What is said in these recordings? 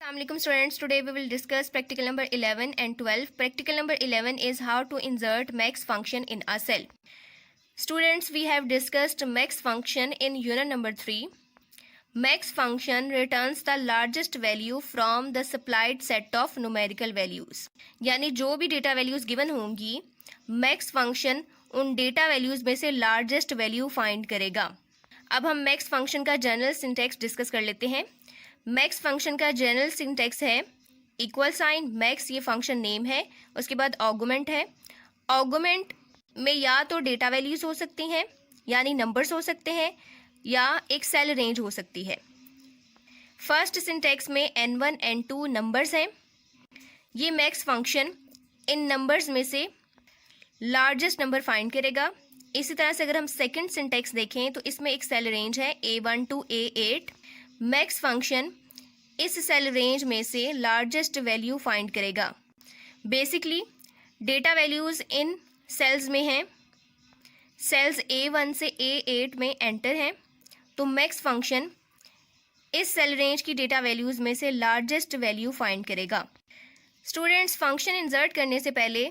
Assalamualaikum students, today we will discuss practical number 11 and 12. Practical number 11 is how to insert max function in a cell. Students, we have discussed max function in unit number 3. Max function returns the largest value from the supplied set of numerical values. यानी जो भी data values given होंगी max function उन data values में से largest value find करेगा. अब हम मैक्स फंक्शन का जनरल सिंटैक्स डिस्कस कर लेते हैं. मैक्स फंक्शन का जनरल सिंटैक्स है इक्वल साइन मैक्स, ये फंक्शन नेम है, उसके बाद ऑगुमेंट है. ऑगुमेंट में या तो डेटा वैल्यूज हो सकती हैं यानी नंबर्स हो सकते हैं या एक सेल रेंज हो सकती है. फर्स्ट सिंटैक्स में n1 n2 नंबर्स हैं. ये मैक्स फंक्शन इन नंबर्स में से लार्जेस्ट नंबर फाइंड करेगा. इसी तरह से अगर हम सेकंड सिंटैक्स देखें तो इसमें एक सेल रेंज है a1 to a8. Max function इस सेल रेंज में से लार्जेस्ट वैल्यू फाइंड करेगा. बेसिकली डेटा वैल्यूज़ इन सेल्स में हैं. सेल्स A1 से A8 में एंटर हैं तो मैक्स फंक्शन इस सेल रेंज की डेटा वैल्यूज़ में से लार्जेस्ट वैल्यू फाइंड करेगा. स्टूडेंट्स, फंक्शन इंसर्ट करने से पहले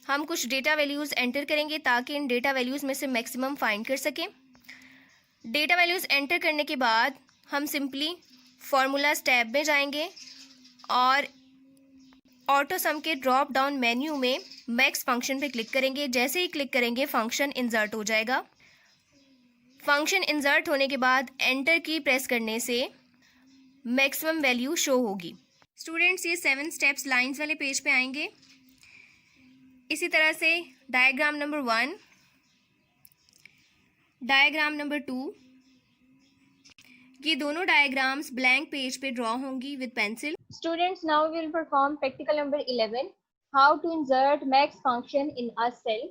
हम कुछ डेटा वैल्यूज़ एंटर करेंगे ताकि इन डेटा वैल्यूज़ में से मैक्सिमम फाइंड कर सकें. डेटा वैल्यूज़ एंटर करने के बाद हम सिंपली फार्मूला स्टेप में जाएंगे और ऑटो सम के ड्रॉप डाउन मेन्यू में मैक्स फंक्शन पे क्लिक करेंगे. जैसे ही क्लिक करेंगे फंक्शन इंसर्ट हो जाएगा. फंक्शन इंसर्ट होने के बाद एंटर की प्रेस करने से मैक्सिमम वैल्यू शो होगी. स्टूडेंट्स, ये 7 स्टेप्स लाइंस वाले पेज पे आएंगे. इसी तरह से डायग्राम नंबर 1, डायग्राम नंबर 2, ये दोनों डायग्राम्स ब्लैंक पेज पे ड्रॉ होंगी with pencil. Students, now we will perform practical number 11, how to insert max function in a cell.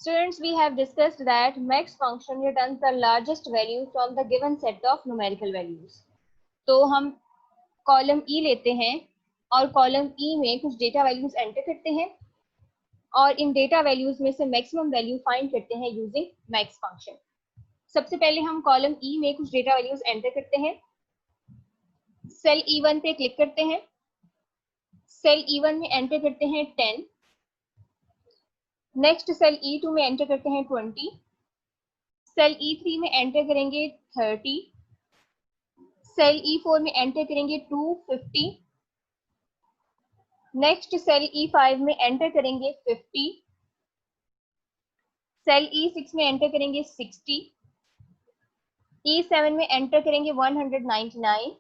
Students, we have discussed that max function returns the largest value from the given set of numerical values. तो हम column E लेते हैं और column E में कुछ data values enter करते हैं और इन डेटा वैल्यूज में से मैक्सिमम वैल्यू फाइंड करते हैं यूजिंग मैक्स फंक्शन. सबसे पहले हम कॉलम E में कुछ डेटा वैल्यूज एंटर करते हैं. सेल E1 पे क्लिक करते हैं. सेल E1 में एंटर करते हैं 10. नेक्स्ट सेल E2 में एंटर करते हैं 20. सेल E3 में एंटर करेंगे 30. सेल E4 में एंटर करेंगे 250. नेक्स्ट सेल E5 में एंटर करेंगे 50. सेल E6 में एंटर करेंगे 60. E7 में एंटर करेंगे 199.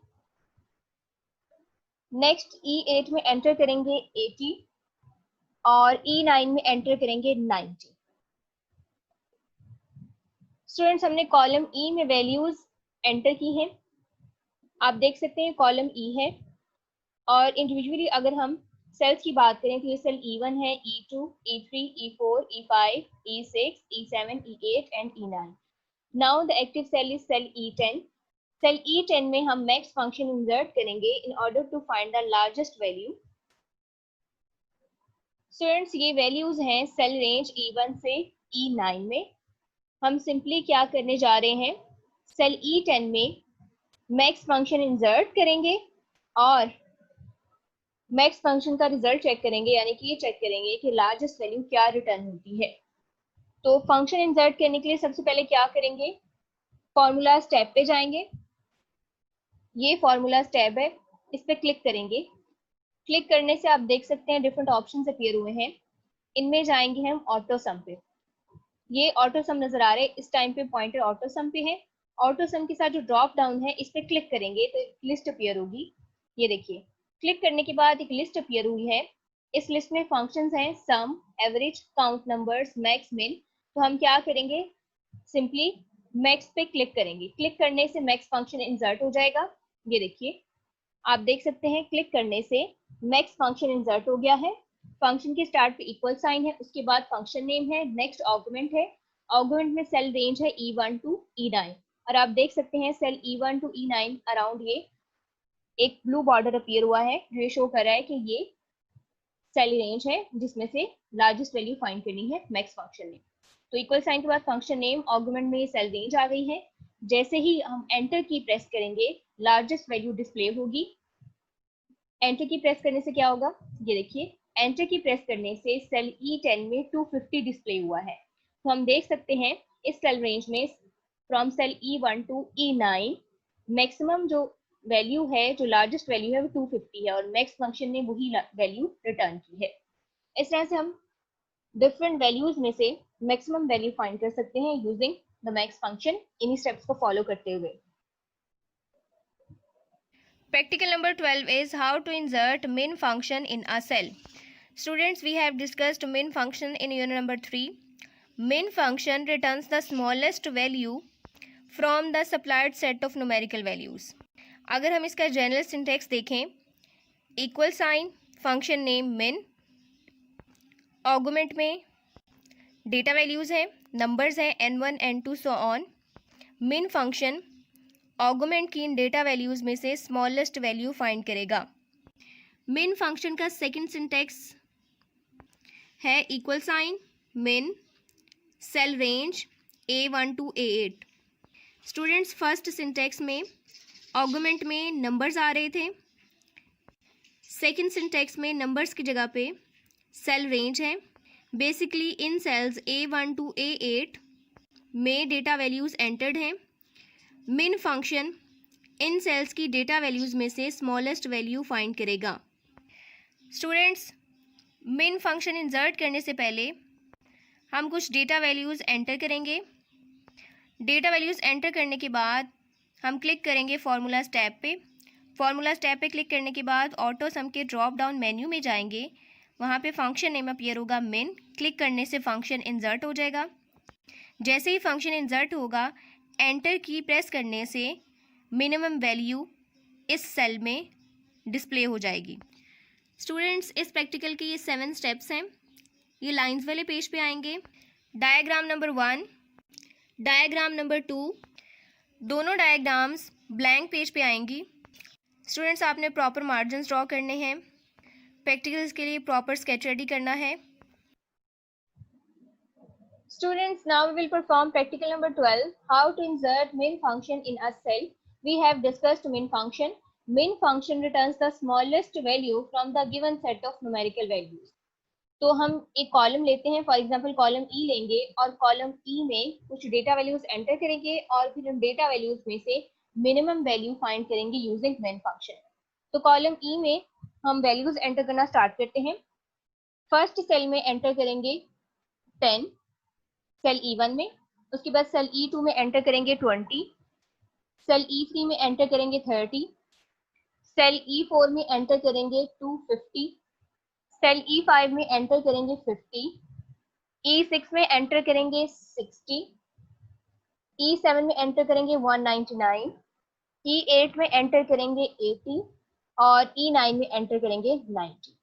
नेक्स्ट E8 में एंटर करेंगे 80 और E9 में एंटर करेंगे 90. स्टूडेंट्स, हमने कॉलम E में वैल्यूज एंटर की हैं. आप देख सकते हैं कॉलम E है और इंडिविजुअली अगर हम सेल्स की बात करें तो ये सेल E1 है, E2, E3, E4, E5, E6, E7, E8 and E9. Now the active cell is cell E10. Cell E10 में हम मैक्स फंक्शन इंसर्ट करेंगे in order to find the largest value. Students, ये values हैं cell range E1 से E9 में. हम simply क्या करने जा रहे हैं, सेल E10 में मैक्स फंक्शन इंसर्ट करेंगे और मैक्स फंक्शन का रिजल्ट चेक करेंगे, यानी कि ये चेक करेंगे कि लार्जेस्ट वैल्यू क्या रिटर्न होती है. तो फंक्शन इंसर्ट करने के लिए सबसे पहले क्या करेंगे, फॉर्मूला स्टेप पे जाएंगे. ये फॉर्मूला स्टेप है, इस पे क्लिक करेंगे. क्लिक करने से आप देख सकते हैं डिफरेंट ऑप्शंस अपीयर हुए हैं. इनमें जाएंगे हम ऑटो सम पे. ये ऑटो सम नजर आ रहे हैं, इस टाइम पे पॉइंटर ऑटो सम पे है. ऑटो सम के साथ जो ड्रॉप डाउन है इस पे क्लिक करेंगे तो एक लिस्ट अपीयर होगी. ये देखिए, क्लिक करने के बाद एक लिस्ट अपीयर हुई है. इस लिस्ट में फंक्शंस हैं सम, एवरेज, काउंट नंबर्स, मैक्स, मिन. तो हम क्या करेंगे, सिंपली मैक्स पे क्लिक करेंगे. क्लिक करने से मैक्स फंक्शन इंसर्ट हो जाएगा. ये देखिए, आप देख सकते हैं क्लिक करने से मैक्स फंक्शन इंसर्ट हो गया है. फंक्शन के स्टार्ट पे इक्वल साइन है, उसके बाद फंक्शन नेम है, नेक्स्ट ऑगुमेंट है. ऑगुमेंट में सेल रेंज है E1 to E9 और आप देख सकते हैं cell E1 to E9 around ये एक ब्लू बॉर्डर अपीयर हुआ है जो ये शो कर रहा है कि ये सेल रेंज है जिसमें से लार्जेस्ट वैल्यू फाइंड करनी है मैक्स फंक्शन ने. तो इक्वल साइन के बाद फंक्शन नेम, ऑगुमेंट में ये सेल रेंज आ गई है. जैसे ही हम एंटर की प्रेस करेंगे लार्जेस्ट वैल्यू डिस्प्ले होगी. एंटर की प्रेस करने से क्या होगा, ये देखिए एंटर की प्रेस करने से सेल E10 में 250 डिस्प्ले हुआ है। तो हम देख सकते हैं इस सेल रेंज में from cell E1 to E9 maximum जो वैल्यू है, जो लार्जेस्ट वैल्यू है वो 250 है और मैक्स फंक्शन ने वही वैल्यू रिटर्न की है। इस तरह से हम डिफरेंट वैल्यूज में से मैक्सिमम वैल्यू फाइंड कर सकते हैं यूजिंग द मैक्स फंक्शन, इन्हीं स्टेप्स को फॉलो करते हुए। Practical number 12 is how to insert min function in a cell. Students, we have discussed min function in unit number 3. Min function returns the smallest value from the supplied set of numerical values. अगर हम इसका general syntax देखें, equal sign, function name min, argument में data values हैं, numbers हैं n1 n2 so on. min function argument की इन data values में से स्मॉलेस्ट वैल्यू फाइंड करेगा। min फंक्शन का सेकंड सिंटेक्स है equal sign min cell range A1 to A8। Students, first syntax में ऑगुमेंट में नंबर्स आ रहे थे, सेकंड सिंटेक्स में नंबर्स की जगह पे सेल रेंज है। बेसिकली इन सेल्स A1 टू A8 में डेटा वैल्यूज़ एंटर्ड हैं। min फंक्शन इन सेल्स की डेटा वैल्यूज़ में से स्मॉलेस्ट वैल्यू फाइंड करेगा। स्टूडेंट्स, min फंक्शन इंसर्ट करने से पहले हम कुछ डेटा वैल्यूज़ एंटर करेंगे। डेटा वैल्यूज़ एंटर करने के बाद हम क्लिक करेंगे फार्मूलाज टैब पे। फार्मूलाज टैब पे क्लिक करने के बाद ऑटो सम के ड्रॉप डाउन मेन्यू में जाएंगे, वहाँ पे फंक्शन नेम अपीयर होगा min। क्लिक करने से फंक्शन इंसर्ट हो जाएगा। जैसे ही फंक्शन इंसर्ट होगा, एंटर की प्रेस करने से मिनिमम वैल्यू इस सेल में डिस्प्ले हो जाएगी। स्टूडेंट्स, इस प्रैक्टिकल के ये 7 स्टेप्स हैं। ये लाइंस वाले पेज पे आएंगे। डायग्राम नंबर 1, डायग्राम नंबर 2, दोनों डायग्राम्स ब्लैंक पेज पे आएंगी। स्टूडेंट्स, आपने प्रॉपर मार्जिन ड्रॉ करने हैं। प्रैक्टिकल्स के लिए प्रॉपर स्केच रेडी करना है। Students, now we will perform practical number 12, how to insert min function in a cell. We have discussed min function. Min function returns the smallest value from the given set of numerical values. तो हम एक column लेते हैं, for example column ई लेंगे और column ई में कुछ data values enter करेंगे और फिर उन डेटा वैल्यूज में से मिनिमम वैल्यू फाइंड करेंगे यूजिंग min फंक्शन। तो कॉलम ई में हम वैल्यूज एंटर करना स्टार्ट करते हैं। फर्स्ट सेल में एंटर करेंगे 10 सेल E1 में, उसके बाद सेल E2 में एंटर करेंगे 20, सेल E3 में एंटर करेंगे 30, सेल E4 में एंटर करेंगे 250, सेल E5 में एंटर करेंगे 50, E6 में एंटर करेंगे 60, E7 में एंटर करेंगे 199, E8 में एंटर करेंगे 80 और E9 में एंटर करेंगे 90।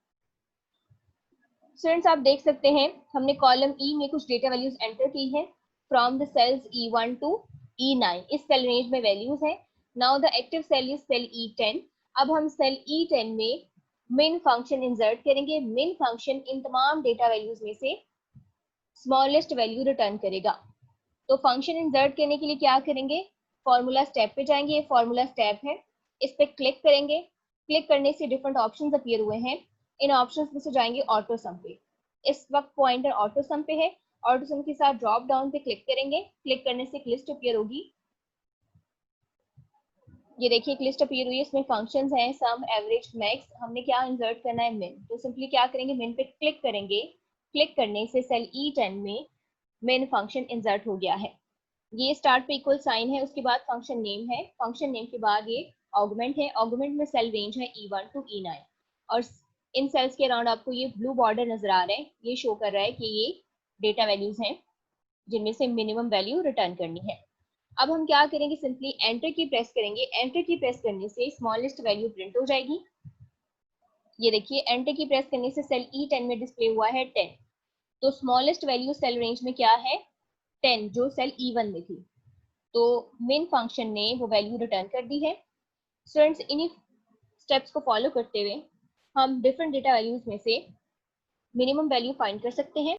स्टूडेंट्स, आप देख सकते हैं हमने कॉलम ई में कुछ डेटा वैल्यूज एंटर की है from the sales E1 to E9। इस सेल रेंज में वैल्यूज है। Now the active cell is cell E10। अब हम सेल E10 में min फंक्शन इंसर्ट करेंगे। min फंक्शन इन तमाम डेटा वैल्यूज में से स्मॉलेस्ट वैल्यू रिटर्न करेगा। तो फंक्शन इंसर्ट करने के लिए क्या करेंगे, फॉर्मूला स्टेप पे जाएंगे। ये फॉर्मूला स्टेप है, इस पे क्लिक करेंगे। क्लिक करने से डिफरेंट ऑप्शंस अपीयर हुए हैं। इन ऑप्शंस में से जाएंगे ऑटो सम पे। इस वक्त पॉइंटर ऑटो सम पे है। ऑटो सम के साथ ड्रॉप डाउन पे क्लिक करेंगे। क्लिक करने से एक लिस्ट अपीयर होगी। ये देखिए एक लिस्ट अपीयर हुई है, इसमें फंक्शंस हैं सम, एवरेज, मैक्स। हमने क्या इंसर्ट करना है, min। तो सिंपली क्या करेंगे, min पे क्लिक करेंगे। क्लिक करने से सेल E10 में min फंक्शन इंसर्ट हो गया है। ये स्टार्ट पे इक्वल साइन है, उसके बाद फंक्शन नेम है, फंक्शन नेम के बाद ये ऑगमेंट है। ऑगमेंट में सेल रेंज है E1 टू E9 और इन सेल्स के अराउंड आपको ये ब्लू बॉर्डर नजर आ रहा है। ये शो कर रहा है कि ये डेटा वैल्यूज हैं जिनमें से मिनिमम वैल्यू रिटर्न करनी है। अब हम क्या करेंगे, सिंपली एंटर की प्रेस करेंगे। एंटर की प्रेस करने से स्मॉलेस्ट वैल्यू प्रिंट हो जाएगी। ये देखिए एंटर की प्रेस करने से सेल E10 में डिस्प्ले हुआ है 10। तो स्मॉलेस्ट वैल्यू सेल रेंज में क्या है, 10, जो सेल E1 में थी। तो min फंक्शन ने वो वैल्यू रिटर्न कर दी है। स्टूडेंट्स, इन्हीं स्टेप्स को फॉलो करते हुए हम डिफरेंट डेटा वैल्यूज में से मिनिमम वैल्यू फाइंड कर सकते हैं।